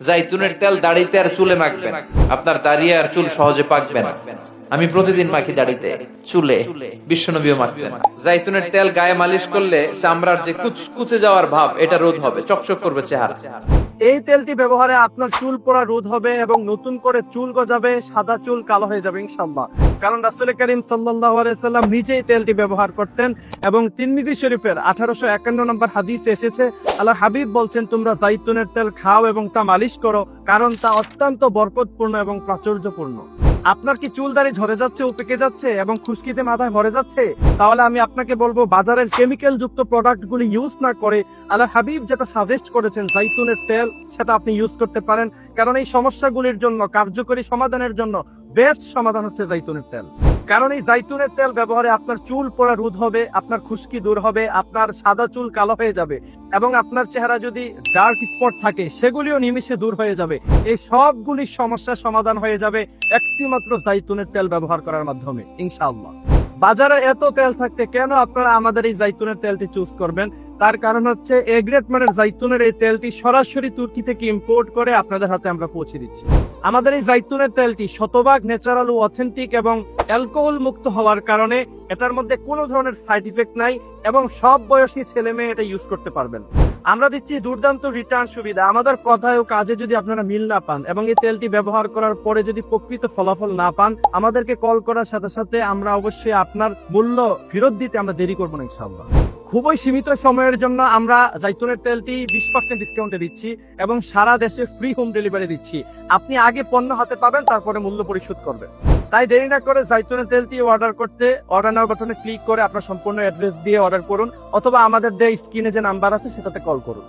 জাইতুনের তেল দাড়িতে আর চুলে মাখবেন, আপনার দাড়ি আর চুল সহজে পাকবে না। আমি প্রতিদিন মাখি দাড়িতে, চুলে, বিশ্বনবীও মাখতেন। জাইতুনের তেল গায়ে মালিশ করলে চামড়ার যে কুচকুচে যাওয়ার ভাব এটা রোধ হবে, চকচক করবে চেহারা। এই তেলটি ব্যবহারে আপনার চুল পড়া রোধ হবে এবং নতুন করে চুল গজাবে, সাদা চুল কালো হয়ে যাবে ইনশাআল্লাহ। কারণ রাসূল করিম সাল্লাল্লাহু আলাইহি সাল্লাম নিজেই তেলটি ব্যবহার করতেন এবং তিরমিজি শরীফের 1851 নম্বর হাদিসে এসেছে, আল্লাহর হাবিব বলছেন, তোমরা জাইতুনের তেল খাও এবং তা মালিশ করো, কারণ তা অত্যন্ত বরকতপূর্ণ এবং প্রাচুর্যপূর্ণ। আপনার কি চুল দাড়ি ঝরে যাচ্ছে ও পেকে যাচ্ছে এবং খুশকিতে মাথায় ভরে যাচ্ছে? তাহলে আমি আপনাকে বলবো বাজারের কেমিক্যাল যুক্ত প্রোডাক্টগুলি ইউজ না করে আল্লাহর হাবিব যেটা সাজেস্ট করেছেন জাইতুনের তেল, সেটা আপনি ইউজ করতে পারেন। কারণ এই সমস্যাগুলির জন্য কার্যকরী সমাধানের জন্য বেস্ট সমাধান হচ্ছে জাইতুনের তেল। কারণ এই জাইতুনের তেল ব্যবহারে আপনার চুল পড়া রোধ হবে, আপনার খুশকি দূর হবে, আপনার সাদা চুল কালো হয়ে যাবে এবং আপনার চেহারা যদি ডার্ক স্পট থাকে সেগুলিও নিমিষে দূর হয়ে যাবে। এই সবগুলি সমস্যার সমাধান হয়ে যাবে একটি মাত্র জাইতুনের তেল ব্যবহার করার মাধ্যমে ইনশাআল্লাহ। বাজারে এত তেল থাকতে কেন আপনারা আমাদের এই জাইতুনের তেলটি চুজ করবেন? তার কারণ হচ্ছে এ গ্রেড মানের জাইতুনের এই তেলটি সরাসরি তুর্কি থেকে ইম্পোর্ট করে আপনাদের হাতে আমরা পৌঁছে দিচ্ছি। আমাদের এই জাইতুনের তেলটি শতভাগ ন্যাচারাল ও অথেন্টিক এবং অ্যালকোহল মুক্ত হওয়ার কারণে এটার মধ্যে কোনো ধরনের সাইড ইফেক্ট নাই এবং সব বয়সী ছেলে মেয়ে এটা ইউজ করতে পারবেন। আমরা দিচ্ছি দুর্দান্ত রিটার্ন সুবিধা। আমাদের কথায় ও কাজে যদি আপনারা মিল না পান এবং এই তেলটি ব্যবহার করার পরে যদি প্রকৃত ফলাফল না পান, আমাদেরকে কল করার সাথে সাথে আমরা অবশ্যই আপনার মূল্য ফেরত দিতে আমরা দেরি করবো না ইনশাআল্লাহ। খুবই সীমিত সময়ের জন্য আমরা জাইতুনের তেলটি 20% ডিসকাউন্টে দিচ্ছি এবং সারা দেশে ফ্রি হোম ডেলিভারি দিচ্ছি। আপনি আগে পণ্য হাতে পাবেন, তারপরে মূল্য পরিশোধ করবেন। তাই দেরি না করে জাইতুনের তেলটি অর্ডার করতে অর্ডার নাও বাটনে ক্লিক করে আপনার সম্পূর্ণ অ্যাড্রেস দিয়ে অর্ডার করুন, অথবা আমাদের দেওয়া স্ক্রিনে যে নাম্বার আছে সেটাতে কল করুন।